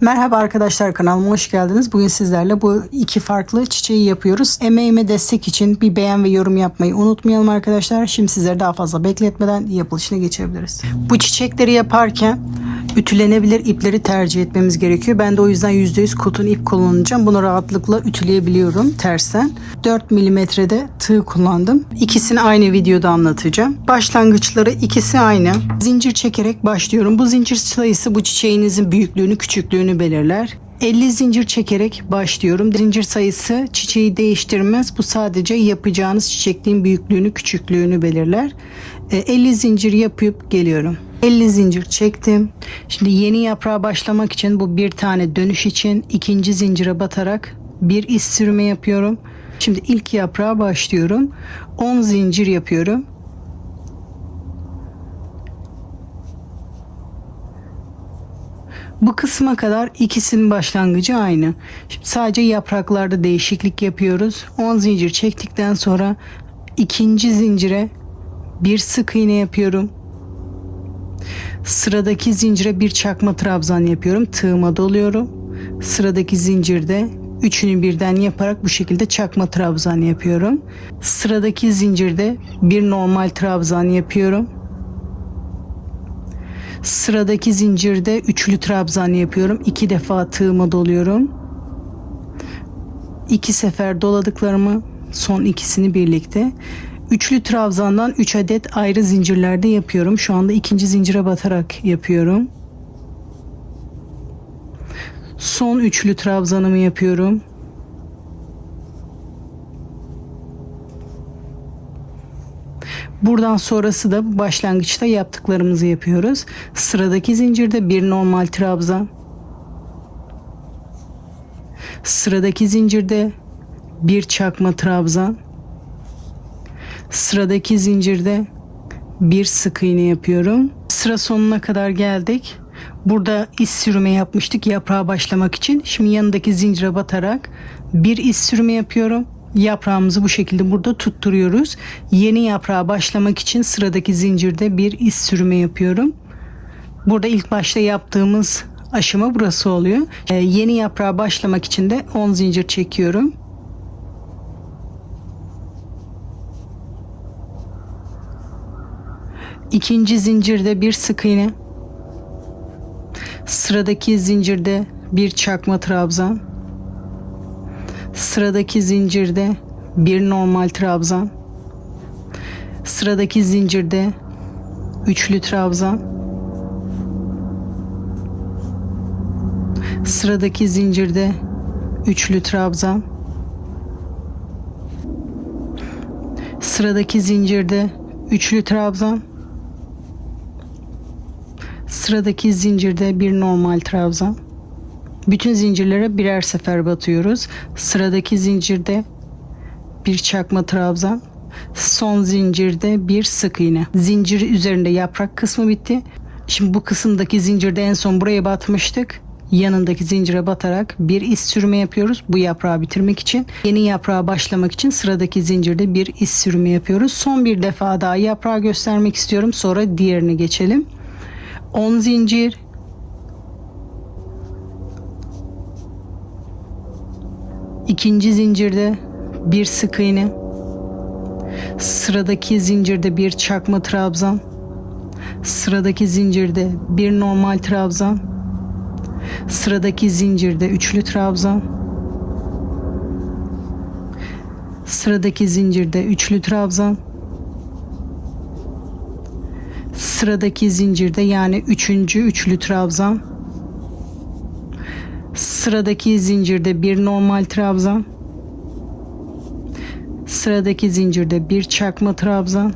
Merhaba arkadaşlar, kanalıma hoş geldiniz. Bugün sizlerle bu iki farklı çiçeği yapıyoruz. Emeğime destek için bir beğen ve yorum yapmayı unutmayalım arkadaşlar. Şimdi sizleri daha fazla bekletmeden yapılışına geçebiliriz. Bu çiçekleri yaparken ütülenebilir ipleri tercih etmemiz gerekiyor. Ben de o yüzden %100 koton ip kullanacağım. Bunu rahatlıkla ütüleyebiliyorum tersten. 4 milimetrede tığ kullandım. İkisini aynı videoda anlatacağım. Başlangıçları ikisi aynı. Zincir çekerek başlıyorum. Bu zincir sayısı bu çiçeğinizin büyüklüğünü, küçüklüğünü belirler. 50 zincir çekerek başlıyorum. Zincir sayısı çiçeği değiştirmez. Bu sadece yapacağınız çiçekliğin büyüklüğünü, küçüklüğünü belirler. 50 zincir yapıp geliyorum. 50 zincir çektim. Şimdi yeni yaprağa başlamak için bu bir tane dönüş için ikinci zincire batarak bir iz sürme yapıyorum. Şimdi ilk yaprağa başlıyorum. 10 zincir yapıyorum. Bu kısma kadar ikisinin başlangıcı aynı. Şimdi sadece yapraklarda değişiklik yapıyoruz. 10 zincir çektikten sonra ikinci zincire bir sık iğne yapıyorum. Sıradaki zincire bir çakma trabzan yapıyorum. Tığıma doluyorum. Sıradaki zincirde üçünü birden yaparak bu şekilde çakma trabzan yapıyorum. Sıradaki zincirde bir normal trabzan yapıyorum. Sıradaki zincirde üçlü trabzan yapıyorum. 2 defa tığıma doluyorum. 2 sefer doladıklarımı son ikisini birlikte. Üçlü trabzandan 3 adet ayrı zincirlerde yapıyorum. Şu anda ikinci zincire batarak yapıyorum. Son üçlü trabzanımı yapıyorum. Buradan sonrası da başlangıçta yaptıklarımızı yapıyoruz. Sıradaki zincirde bir normal trabzan. Sıradaki zincirde bir çakma trabzan. Sıradaki zincirde bir sık iğne yapıyorum. Sıra sonuna kadar geldik. Burada iz sürme yapmıştık yaprağa başlamak için. Şimdi yanındaki zincire batarak bir iz sürme yapıyorum. Yaprağımızı bu şekilde burada tutturuyoruz. Yeni yaprağa başlamak için sıradaki zincirde bir iz sürme yapıyorum. Burada ilk başta yaptığımız aşama burası oluyor. Yeni yaprağa başlamak için de 10 zincir çekiyorum. İkinci zincirde bir sık iğne. Sıradaki zincirde bir çakma trabzan. Sıradaki zincirde bir normal trabzan. Sıradaki zincirde üçlü trabzan. Sıradaki zincirde üçlü trabzan. Sıradaki zincirde üçlü trabzan. Sıradaki zincirde bir normal trabzan. Bütün zincirlere birer sefer batıyoruz. Sıradaki zincirde bir çakma trabzan. Son zincirde bir sık iğne. Zincir üzerinde yaprak kısmı bitti. Şimdi bu kısımdaki zincirde en son buraya batmıştık. Yanındaki zincire batarak bir iz sürme yapıyoruz. Bu yaprağı bitirmek için. Yeni yaprağa başlamak için sıradaki zincirde bir iz sürme yapıyoruz. Son bir defa daha yaprağı göstermek istiyorum. Sonra diğerine geçelim. 10 zincir. İkinci zincirde bir sık iğne. Sıradaki zincirde bir çakma trabzan. Sıradaki zincirde bir normal trabzan. Sıradaki zincirde üçlü trabzan. Sıradaki zincirde üçlü trabzan. Sıradaki zincirde yani üçüncü üçlü trabzan. Sıradaki zincirde bir normal trabzan. Sıradaki zincirde bir çakma trabzan.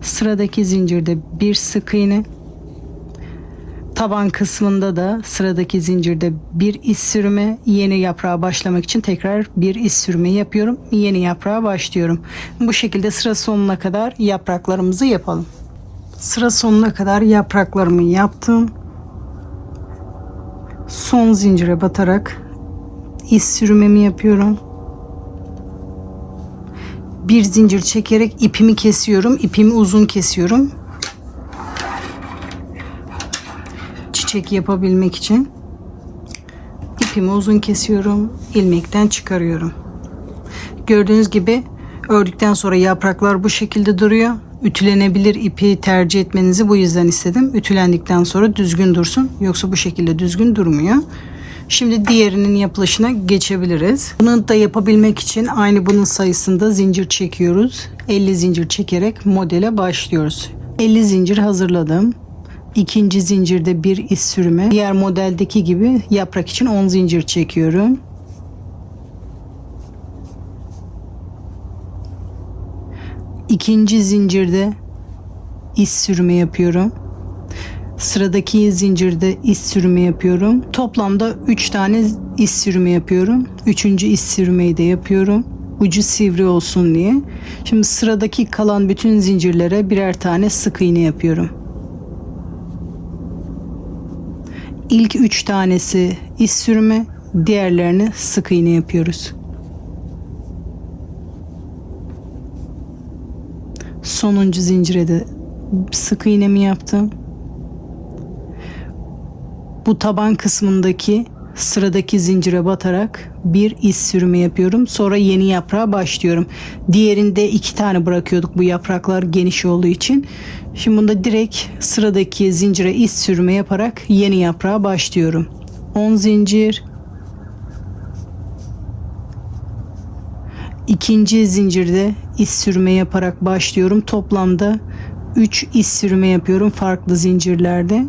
Sıradaki zincirde bir sık iğne. Taban kısmında da sıradaki zincirde bir iz sürme. Yeni yaprağa başlamak için tekrar bir iz sürme yapıyorum. Yeni yaprağa başlıyorum. Bu şekilde sıra sonuna kadar yapraklarımızı yapalım. Sıra sonuna kadar yapraklarımı yaptım. Son zincire batarak iz sürmemi yapıyorum. Bir zincir çekerek ipimi kesiyorum. İpimi uzun kesiyorum. Çiçek yapabilmek için. ipimi uzun kesiyorum. İlmekten çıkarıyorum. Gördüğünüz gibi ördükten sonra yapraklar bu şekilde duruyor. Ütülenebilir ipi tercih etmenizi bu yüzden istedim. Ütülendikten sonra düzgün dursun. Yoksa bu şekilde düzgün durmuyor. Şimdi diğerinin yapılışına geçebiliriz. Bunu da yapabilmek için aynı bunun sayısında zincir çekiyoruz. 50 zincir çekerek modele başlıyoruz. 50 zincir hazırladım. İkinci zincirde bir iz sürme. Diğer modeldeki gibi yaprak için 10 zincir çekiyorum. İkinci zincirde iz sürme yapıyorum. Sıradaki zincirde iz sürme yapıyorum. Toplamda 3 tane iz sürme yapıyorum. Üçüncü iz sürmeyi de yapıyorum. Ucu sivri olsun diye. Şimdi sıradaki kalan bütün zincirlere birer tane sık iğne yapıyorum. İlk 3 tanesi iz sürme, diğerlerini sık iğne yapıyoruz. Sonuncu zincire de sık iğnemi yaptım. Bu taban kısmındaki sıradaki zincire batarak bir iz sürme yapıyorum. Sonra yeni yaprağa başlıyorum. Diğerinde 2 tane bırakıyorduk, bu yapraklar geniş olduğu için. Şimdi bunda direkt sıradaki zincire iz sürme yaparak yeni yaprağa başlıyorum. 10 zincir. İkinci zincirde iz sürme yaparak başlıyorum. Toplamda 3 iz sürme yapıyorum farklı zincirlerde.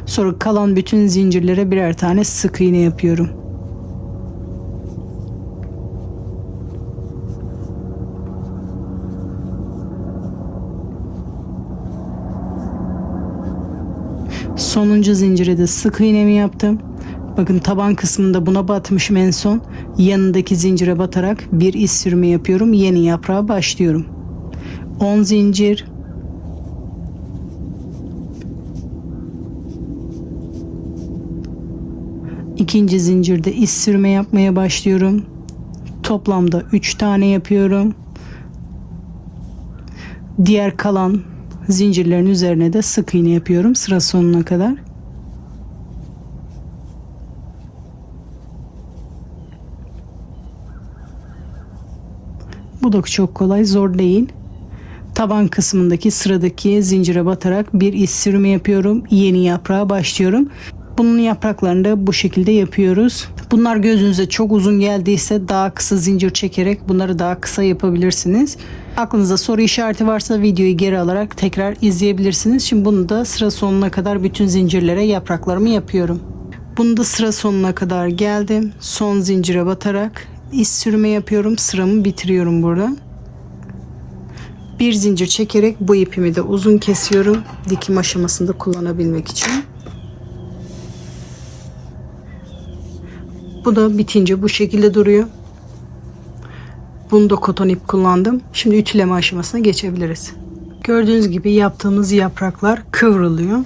Sonra kalan bütün zincirlere birer tane sık iğne yapıyorum. Sonuncu zincire de sık iğnemi yaptım. Bakın taban kısmında buna batmışım en son. Yanındaki zincire batarak bir iz sürme yapıyorum. Yeni yaprağa başlıyorum. 10 zincir. İkinci zincirde iz sürme yapmaya başlıyorum. Toplamda 3 tane yapıyorum. Diğer kalan zincirlerin üzerine de sık iğne yapıyorum sıra sonuna kadar. Bu da çok kolay, zor değil. Taban kısmındaki sıradaki zincire batarak bir iz sürme yapıyorum. Yeni yaprağa başlıyorum. Bunun yapraklarını da bu şekilde yapıyoruz. Bunlar gözünüze çok uzun geldiyse daha kısa zincir çekerek bunları daha kısa yapabilirsiniz. Aklınızda soru işareti varsa videoyu geri alarak tekrar izleyebilirsiniz. Şimdi bunu da sıra sonuna kadar bütün zincirlere yapraklarımı yapıyorum. Bunu da sıra sonuna kadar geldim. Son zincire batarak iz sürme yapıyorum. Sıramı bitiriyorum burada. Bir zincir çekerek bu ipimi de uzun kesiyorum. Dikim aşamasında kullanabilmek için. Bu da bitince bu şekilde duruyor. Bunu da koton ip kullandım. Şimdi ütüleme aşamasına geçebiliriz. Gördüğünüz gibi yaptığımız yapraklar kıvrılıyor.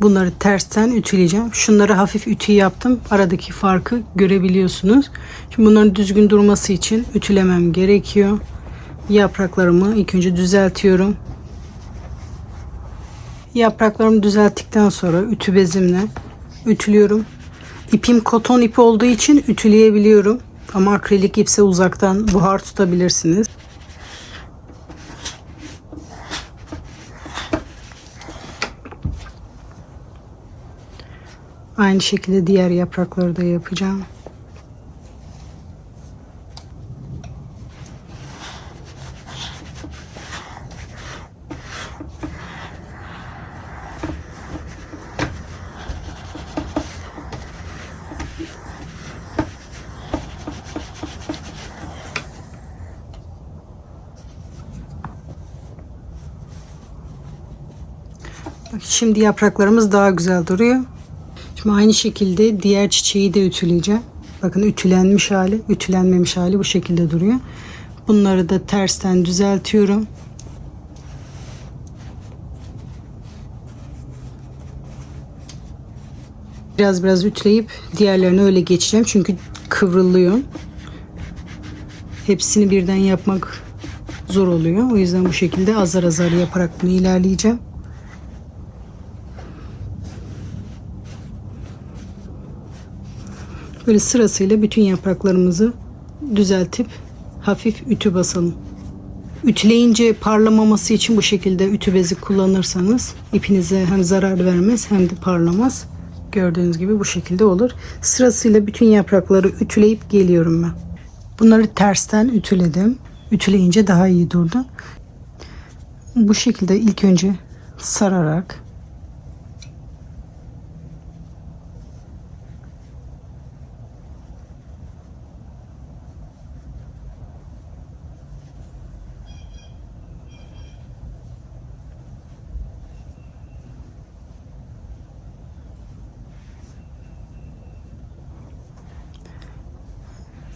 Bunları tersten ütüleyeceğim. Şunları hafif ütü yaptım. Aradaki farkı görebiliyorsunuz. Şimdi bunların düzgün durması için ütülemem gerekiyor. Yapraklarımı ilk önce düzeltiyorum. Yapraklarımı düzelttikten sonra ütü bezimle ütülüyorum. İpim koton ipi olduğu için ütüleyebiliyorum. Ama akrilik ipse uzaktan buhar tutabilirsiniz. Aynı şekilde diğer yaprakları da yapacağım. Bak, şimdi yapraklarımız daha güzel duruyor. Şimdi aynı şekilde diğer çiçeği de ütüleyeceğim. Bakın ütülenmiş hali, ütülenmemiş hali bu şekilde duruyor. Bunları da tersten düzeltiyorum. Biraz ütüleyip diğerlerini öyle geçeceğim. Çünkü kıvrılıyor. Hepsini birden yapmak zor oluyor. O yüzden bu şekilde azar azar yaparak bunu ilerleyeceğim. Böyle sırasıyla bütün yapraklarımızı düzeltip hafif ütü basalım. Ütüleyince parlamaması için bu şekilde ütü bezi kullanırsanız ipinize hem zarar vermez hem de parlamaz. Gördüğünüz gibi bu şekilde olur. Sırasıyla bütün yaprakları ütüleyip geliyorum ben. Bunları tersten ütüledim. Ütüleyince daha iyi durdu. Bu şekilde ilk önce sararak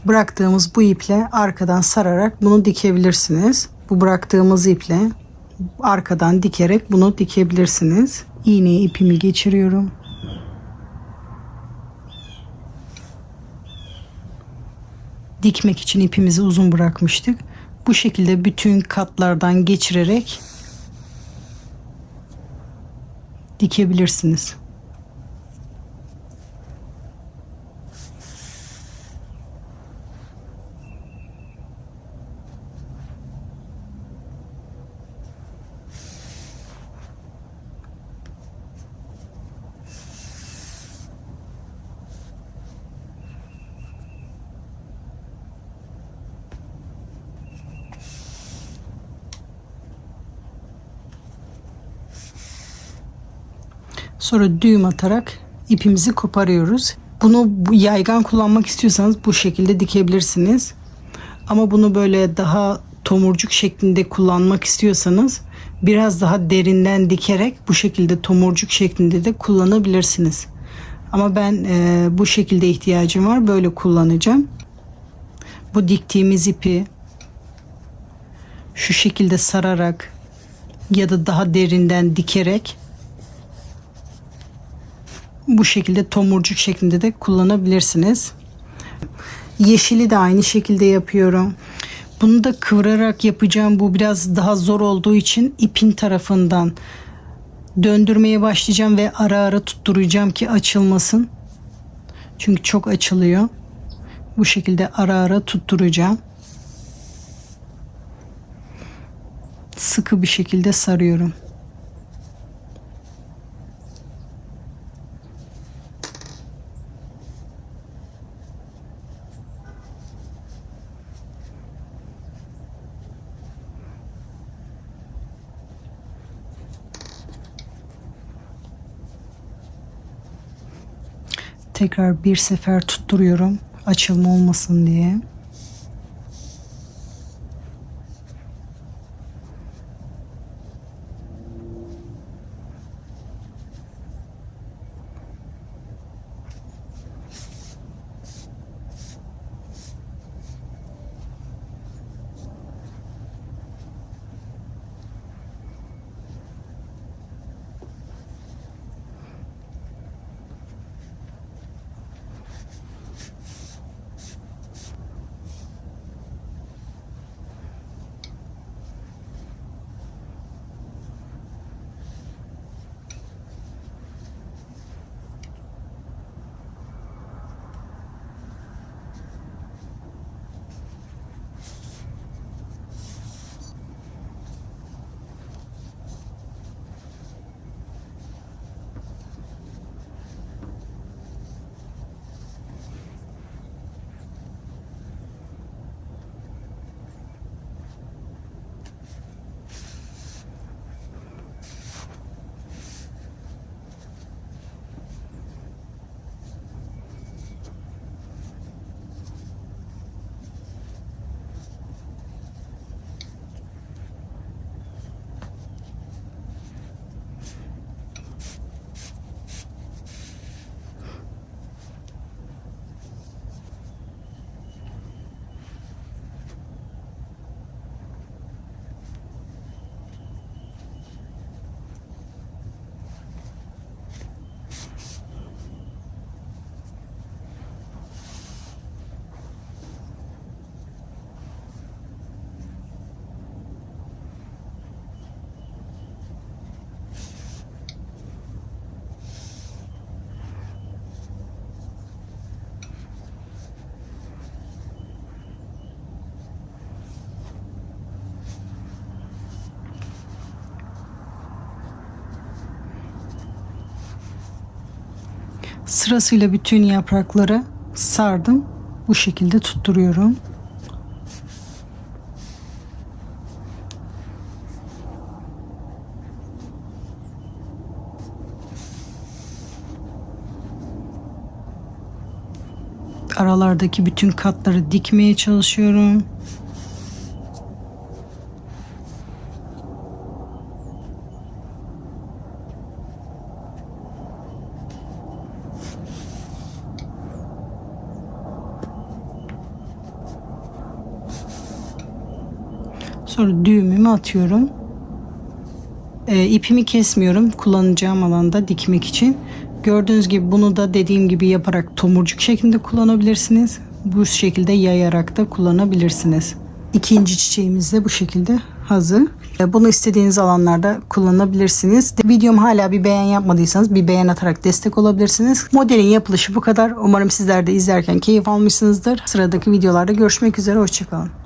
bıraktığımız bu iple arkadan sararak bunu dikebilirsiniz. Bu bıraktığımız iple arkadan dikerek bunu dikebilirsiniz. İğneye ipimi geçiriyorum. Dikmek için ipimizi uzun bırakmıştık. Bu şekilde bütün katlardan geçirerek dikebilirsiniz. Sonra düğüm atarak ipimizi koparıyoruz. Bunu yaygan kullanmak istiyorsanız bu şekilde dikebilirsiniz. Ama bunu böyle daha tomurcuk şeklinde kullanmak istiyorsanız biraz daha derinden dikerek bu şekilde tomurcuk şeklinde de kullanabilirsiniz. Ama ben bu şekilde ihtiyacım var. Böyle kullanacağım. Bu diktiğimiz ipi şu şekilde sararak ya da daha derinden dikerek bu şekilde tomurcuk şeklinde de kullanabilirsiniz. Yeşili de aynı şekilde yapıyorum. Bunu da kıvırarak yapacağım. Bu biraz daha zor olduğu için ipin tarafından döndürmeye başlayacağım ve ara ara tutturacağım ki açılmasın. Çünkü çok açılıyor. Bu şekilde ara ara tutturacağım. Sıkı bir şekilde sarıyorum. Tekrar bir sefer tutturuyorum açılma olmasın diye. Sırasıyla bütün yaprakları sardım. Bu şekilde tutturuyorum. Aralardaki bütün katları dikmeye çalışıyorum. Sonra düğümümü atıyorum. İpimi kesmiyorum kullanacağım alanda dikmek için. Gördüğünüz gibi bunu da dediğim gibi yaparak tomurcuk şeklinde kullanabilirsiniz. Bu şekilde yayarak da kullanabilirsiniz. İkinci çiçeğimiz de bu şekilde hazır. Bunu istediğiniz alanlarda kullanabilirsiniz. Videom hala bir beğen yapmadıysanız bir beğen atarak destek olabilirsiniz. Modelin yapılışı bu kadar. Umarım sizler de izlerken keyif almışsınızdır. Sıradaki videolarda görüşmek üzere. Hoşçakalın.